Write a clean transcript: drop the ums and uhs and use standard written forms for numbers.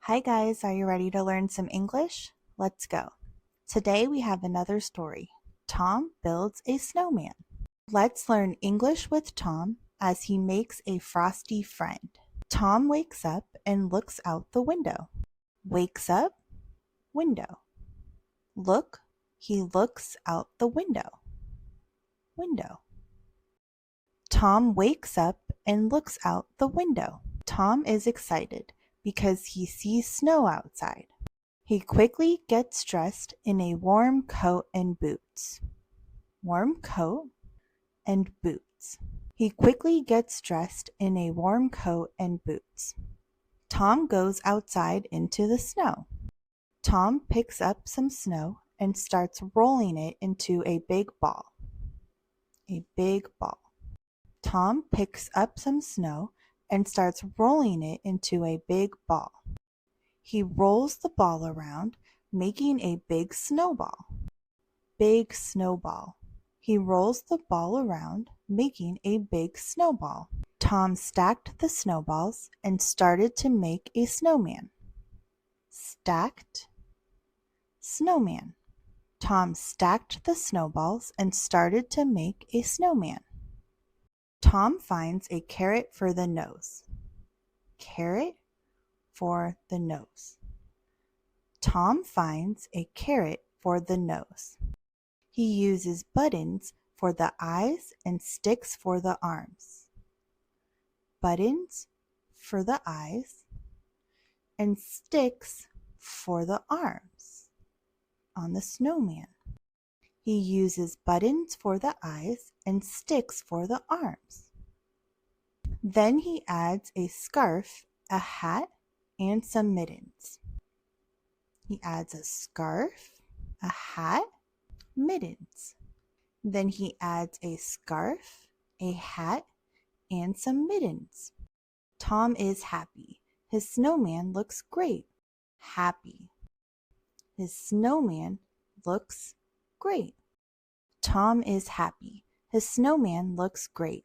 Hi guys, are you ready to learn some English? Let's go. Today we have another story. Tom builds a snowman. Let's learn English with Tom as he makes a frosty friend. Tom wakes up and looks out the window. Wakes up, window. Look, he looks out the window. Window. Tom wakes up and looks out the window. Tom is excited because he sees snow outside. He quickly gets dressed in a warm coat and boots. Warm coat and boots. He quickly gets dressed in a warm coat and boots. Tom goes outside into the snow. Tom picks up some snow and starts rolling it into a big ball. A big ball. Tom picks up some snow and starts rolling it into a big ball. He rolls the ball around, making a big snowball. Big snowball. He rolls the ball around, making a big snowball. Tom stacked the snowballs and started to make a snowman. Stacked, snowman. Tom stacked the snowballs and started to make a snowman. Tom finds a carrot for the nose. Carrot for the nose. Tom finds a carrot for the nose. He uses buttons for the eyes and sticks for the arms. Buttons for the eyes and sticks for the arms on the snowman. He uses buttons for the eyes and sticks for the arms. Then he adds a scarf, a hat, and some mittens. He adds a scarf, a hat, mittens. Then he adds a scarf, a hat, and some mittens. Tom is happy. His snowman looks great. Happy. His snowman looks great. Tom is happy. His snowman looks great.